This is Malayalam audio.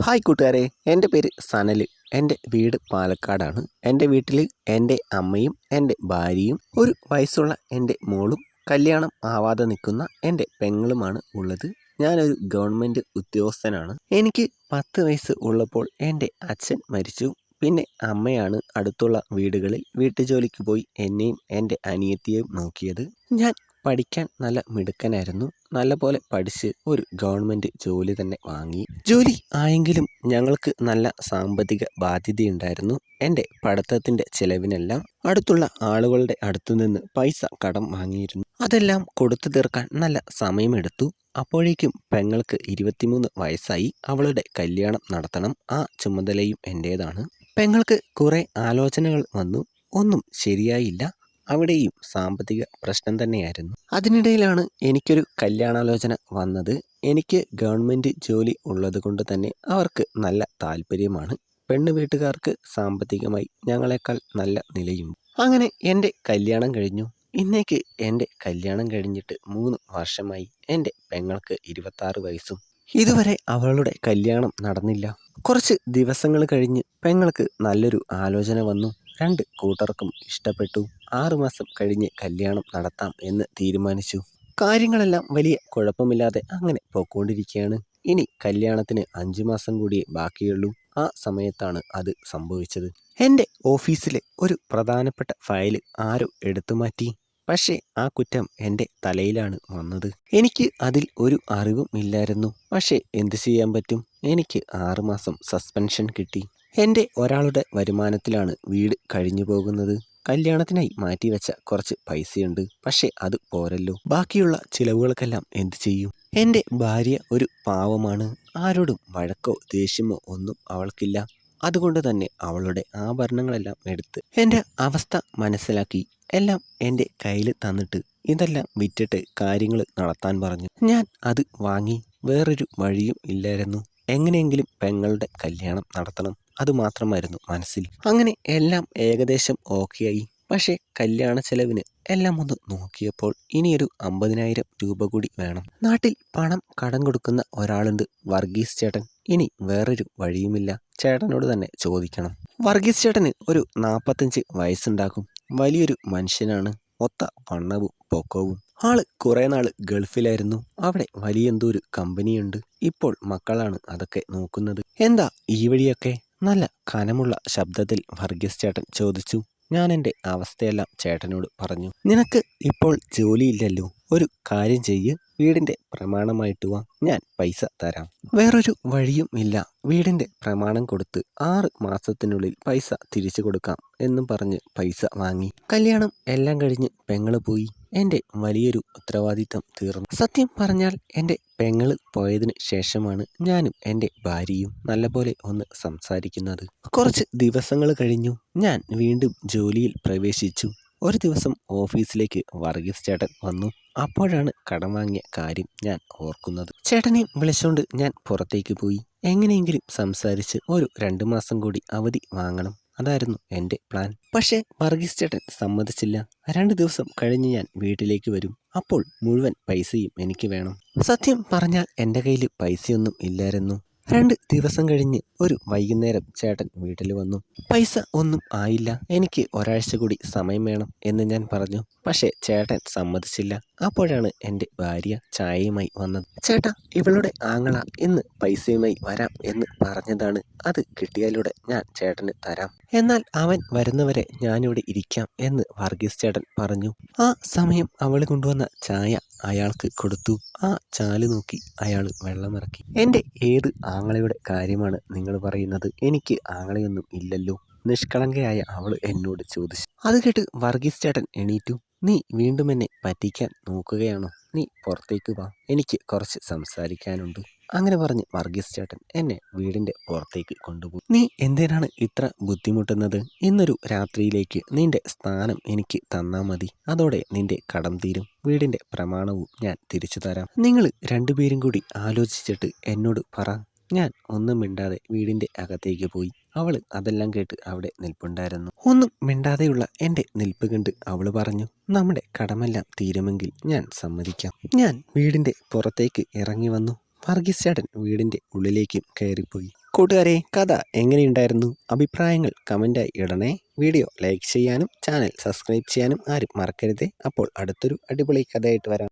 ഹായ് കൂട്ടുകാരെ, എൻ്റെ പേര് സനൽ. എൻ്റെ വീട് പാലക്കാടാണ്. എൻ്റെ വീട്ടിൽ എൻ്റെ അമ്മയും എൻ്റെ ഭാര്യയും ഒരു വയസ്സുള്ള എൻ്റെ മോളും കല്യാണം ആവാതെ നിൽക്കുന്ന എൻ്റെ പെങ്ങളുമാണ് ഉള്ളത്. ഞാനൊരു ഗവൺമെൻറ് ഉദ്യോഗസ്ഥനാണ്. എനിക്ക് 10 വയസ്സ് ഉള്ളപ്പോൾ എൻ്റെ അച്ഛൻ മരിച്ചു. പിന്നെ അമ്മയാണ് അടുത്തുള്ള വീടുകളിൽ വീട്ടുജോലിക്ക് പോയി എന്നെയും എൻ്റെ അനിയത്തിയെയും നോക്കിയത്. ഞാൻ പഠിക്കാൻ നല്ല മിടുക്കനായിരുന്നു. നല്ലപോലെ പഠിച്ച് ഒരു ഗവൺമെൻറ് ജോലി തന്നെ വാങ്ങി. ജോലി ആയെങ്കിലും ഞങ്ങൾക്ക് നല്ല സാമ്പത്തിക ബാധ്യതയുണ്ടായിരുന്നു. എൻ്റെ പഠിത്തത്തിൻ്റെ ചിലവിനെല്ലാം അടുത്തുള്ള ആളുകളുടെ അടുത്തുനിന്ന് പൈസ കടം വാങ്ങിയിരുന്നു. അതെല്ലാം കൊടുത്തു തീർക്കാൻ നല്ല സമയമെടുത്തു. അപ്പോഴേക്കും പെങ്ങൾക്ക് 23 വയസ്സായി. അവളുടെ കല്യാണം നടത്തണം. ആ ചുമതലയും എൻ്റേതാണ്. പെങ്ങൾക്ക് കുറേ ആലോചനകൾ വന്നു. ഒന്നും ശരിയായില്ല. അവിടെയും സാമ്പത്തിക പ്രശ്നം തന്നെയായിരുന്നു. അതിനിടയിലാണ് എനിക്കൊരു കല്യാണാലോചന വന്നത്. എനിക്ക് ഗവൺമെൻറ് ജോലി ഉള്ളത് കൊണ്ട് തന്നെ അവർക്ക് നല്ല താല്പര്യമാണ്. പെണ്ണ് വീട്ടുകാർക്ക് സാമ്പത്തികമായി ഞങ്ങളെക്കാൾ നല്ല നിലയുണ്ട്. അങ്ങനെ എൻ്റെ കല്യാണം കഴിഞ്ഞു. ഇന്നേക്ക് എൻ്റെ കല്യാണം കഴിഞ്ഞിട്ട് 3 വർഷമായി. എൻ്റെ പെങ്ങൾക്ക് 26 വയസ്സും. ഇതുവരെ അവളുടെ കല്യാണം നടന്നില്ല. കുറച്ച് ദിവസങ്ങൾ കഴിഞ്ഞ് പെങ്ങൾക്ക് നല്ലൊരു ആലോചന വന്നു. 2 കൂട്ടർക്കും ഇഷ്ടപ്പെട്ടു. 6 മാസം കഴിഞ്ഞ് കല്യാണം നടത്താം എന്ന് തീരുമാനിച്ചു. കാര്യങ്ങളെല്ലാം വലിയ കുഴപ്പമില്ലാതെ അങ്ങനെ പോയിക്കൊണ്ടിരിക്കുകയാണ്. ഇനി കല്യാണത്തിന് 5 മാസം കൂടിയേ ബാക്കിയുള്ളൂ. ആ സമയത്താണ് അത് സംഭവിച്ചത്. എൻ്റെ ഓഫീസിലെ ഒരു പ്രധാനപ്പെട്ട ഫയൽ ആരോ എടുത്തു മാറ്റി. പക്ഷേ ആ കുറ്റം എൻ്റെ തലയിലാണ് വന്നത്. എനിക്ക് അതിൽ ഒരു അറിവും ഇല്ലായിരുന്നു. പക്ഷേ എന്ത് ചെയ്യാൻ പറ്റും? എനിക്ക് 6 മാസം സസ്പെൻഷൻ കിട്ടി. എൻ്റെ ഒരാളുടെ വരുമാനത്തിലാണ് വീട് കഴിഞ്ഞു പോകുന്നത്. കല്യാണത്തിനായി മാറ്റിവെച്ച കുറച്ച് പൈസയുണ്ട്. പക്ഷേ അത് പോരല്ലോ. ബാക്കിയുള്ള ചിലവുകൾക്കെല്ലാം എന്ത് ചെയ്യും? എൻ്റെ ഭാര്യ ഒരു പാവമാണ്. ആരോടും വഴക്കോ ദേഷ്യമോ ഒന്നും അവൾക്കില്ല. അതുകൊണ്ട് തന്നെ അവളുടെ ആഭരണങ്ങളെല്ലാം എടുത്ത് എൻ്റെ അവസ്ഥ മനസ്സിലാക്കി എല്ലാം എൻ്റെ കയ്യിൽ തന്നിട്ട് ഇതെല്ലാം വിറ്റിട്ട് കാര്യങ്ങൾ നടത്താൻ പറഞ്ഞു. ഞാൻ അത് വാങ്ങി. വേറൊരു വഴിയും ഇല്ലായിരുന്നു. എങ്ങനെയെങ്കിലും പെങ്ങളുടെ കല്യാണം നടത്തണം. അതുമാത്രമായിരുന്നു മനസ്സിൽ. അങ്ങനെ എല്ലാം ഏകദേശം ഓക്കെയായി. പക്ഷേ കല്യാണ ചെലവിന് എല്ലാം ഒന്ന് നോക്കിയപ്പോൾ ഇനിയൊരു 50,000 രൂപ കൂടി വേണം. നാട്ടിൽ പണം കടം കൊടുക്കുന്ന ഒരാളുണ്ട്, വർഗീസ് ചേട്ടൻ. ഇനി വേറൊരു വഴിയുമില്ല. ചേട്ടനോട് തന്നെ ചോദിക്കണം. വർഗീസ് ചേട്ടന് ഒരു 45 വയസ്സുണ്ടാകും. വലിയൊരു മനുഷ്യനാണ്. ഒത്ത വണ്ണവും പൊക്കവും. ആള് കുറേ നാള് ഗൾഫിലായിരുന്നു. അവിടെ വലിയ എന്തോ ഒരു കമ്പനിയുണ്ട്. ഇപ്പോൾ മക്കളാണ് അതൊക്കെ നോക്കുന്നത്. എന്താ ഈ വഴിയൊക്കെ? നല്ല കനമുള്ള ശബ്ദത്തിൽ വർഗീസ് ചേട്ടൻ ചോദിച്ചു. ഞാൻ എൻ്റെ അവസ്ഥയെല്ലാം ചേട്ടനോട് പറഞ്ഞു. നിനക്ക് ഇപ്പോൾ ജോലിയില്ലല്ലോ. ഒരു കാര്യം ചെയ്യ്. വീടിൻ്റെ പ്രമാണമായിട്ട് വാ. ഞാൻ പൈസ തരാം. വേറൊരു വഴിയും ഇല്ല. വീടിൻ്റെ പ്രമാണം കൊടുത്ത് 6 മാസത്തിനുള്ളിൽ പൈസ തിരിച്ചു കൊടുക്കാം എന്നും പറഞ്ഞ് പൈസ വാങ്ങി. കല്യാണം എല്ലാം കഴിഞ്ഞ് പെങ്ങള് പോയി. എൻ്റെ വലിയൊരു ഉത്തരവാദിത്തം തീർന്നു. സത്യം പറഞ്ഞാൽ എൻ്റെ പെങ്ങള് പോയതിന് ശേഷമാണ് ഞാനും എൻ്റെ ഭാര്യയും നല്ലപോലെ ഒന്ന് സംസാരിക്കുന്നത്. കുറച്ച് ദിവസങ്ങൾ കഴിഞ്ഞു. ഞാൻ വീണ്ടും ജോലിയിൽ പ്രവേശിച്ചു. ഒരു ദിവസം ഓഫീസിലേക്ക് വർഗീസ് ചേട്ടൻ വന്നു. അപ്പോഴാണ് കടം വാങ്ങിയ കാര്യം ഞാൻ ഓർക്കുന്നത്. ചേട്ടനെ വിളിച്ചുകൊണ്ട് ഞാൻ പുറത്തേക്ക് പോയി. എങ്ങനെയെങ്കിലും സംസാരിച്ച് ഒരു 2 മാസം കൂടി അവധി വാങ്ങണം. അതായിരുന്നു എൻ്റെ പ്ലാൻ. പക്ഷേ വർഗീസ് ചേട്ടൻ സമ്മതിച്ചില്ല. 2 ദിവസം കഴിഞ്ഞ് ഞാൻ വീട്ടിലേക്ക് വരും. അപ്പോൾ മുഴുവൻ പൈസയും എനിക്ക് വേണം. സത്യം പറഞ്ഞാൽ എൻ്റെ കയ്യിൽ പൈസയൊന്നും ഇല്ലായിരുന്നു. 2 ദിവസം കഴിഞ്ഞ് ഒരു വൈകുന്നേരം ചേട്ടൻ വീട്ടിൽ വന്നു. പൈസ ഒന്നും ആയില്ല, എനിക്ക് ഒരാഴ്ച കൂടി സമയം വേണം എന്ന് ഞാൻ പറഞ്ഞു. പക്ഷേ ചേട്ടൻ സമ്മതിച്ചില്ല. അപ്പോഴാണ് എൻ്റെ ഭാര്യ ചായയുമായി വന്നത്. ചേട്ടാ, ഇവളുടെ ആങ്ങള ഇന്ന് പൈസയുമായി വരാം എന്ന് പറഞ്ഞതാണ്. അത് കിട്ടിയാലൂടെ ഞാൻ ചേട്ടന് തരാം. എന്നാൽ അവൻ വരുന്നവരെ ഞാനിവിടെ ഇരിക്കാം എന്ന് വർഗീസ് ചേട്ടൻ പറഞ്ഞു. ആ സമയം അവൾ കൊണ്ടുവന്ന ചായ അയാൾക്ക് കൊടുത്തു. ആ ചാല് നോക്കി അയാൾ വെള്ളമിറക്കി. എൻ്റെ ഏത് ആങ്ങളയുടെ കാര്യമാണ് നിങ്ങൾ പറയുന്നത്? എനിക്ക് ആങ്ങളയൊന്നും ഇല്ലല്ലോ. നിഷ്കളങ്കയായ അവൾ എന്നോട് ചോദിച്ചു. അത് കേട്ട് വർഗീസ് ചേട്ടൻ എണീറ്റു. നീ വീണ്ടും എന്നെ പറ്റിക്കാൻ നോക്കുകയാണോ? നീ പുറത്തേക്ക് വാ, എനിക്ക് കുറച്ച് സംസാരിക്കാനുണ്ട്. അങ്ങനെ പറഞ്ഞ് വർഗീസ് ചേട്ടൻ എന്നെ വീടിൻ്റെ പുറത്തേക്ക് കൊണ്ടുപോയി. നീ എന്തിനാണ് ഇത്ര ബുദ്ധിമുട്ടുന്നത്? ഇന്നൊരു രാത്രിയിലേക്ക് നിന്റെ സ്ഥാനം എനിക്ക് തന്നാൽ മതി. അതോടെ നിന്റെ കടം തീരും. വീടിൻ്റെ പ്രമാണവും ഞാൻ തിരിച്ചു തരാം. നിങ്ങൾ രണ്ടുപേരും കൂടി ആലോചിച്ചിട്ട് എന്നോട് പറ. ഞാൻ ഒന്നും മിണ്ടാതെ വീടിൻ്റെ അകത്തേക്ക് പോയി. അവള് അതെല്ലാം കേട്ട് അവിടെ നിൽപ്പുണ്ടായിരുന്നു. ഒന്നും മിണ്ടാതെയുള്ള എൻ്റെ നിൽപ്പ് കണ്ട് അവള് പറഞ്ഞു, നമ്മുടെ കടമെല്ലാം തീരുമെങ്കിൽ ഞാൻ സമ്മതിക്കാം. ഞാൻ വീടിൻ്റെ പുറത്തേക്ക് ഇറങ്ങി വന്നു. വർഗീസ് ചേട്ടൻ വീടിൻ്റെ ഉള്ളിലേക്കും കയറിപ്പോയി. കൂട്ടുകാരെ, കഥ എങ്ങനെയുണ്ടായിരുന്നു? അഭിപ്രായങ്ങൾ കമൻറ്റായി ഇടണേ. വീഡിയോ ലൈക്ക് ചെയ്യാനും ചാനൽ സബ്സ്ക്രൈബ് ചെയ്യാനും ആരും മറക്കരുത്. അപ്പോൾ അടുത്തൊരു അടിപൊളി കഥയായിട്ട് വരാം.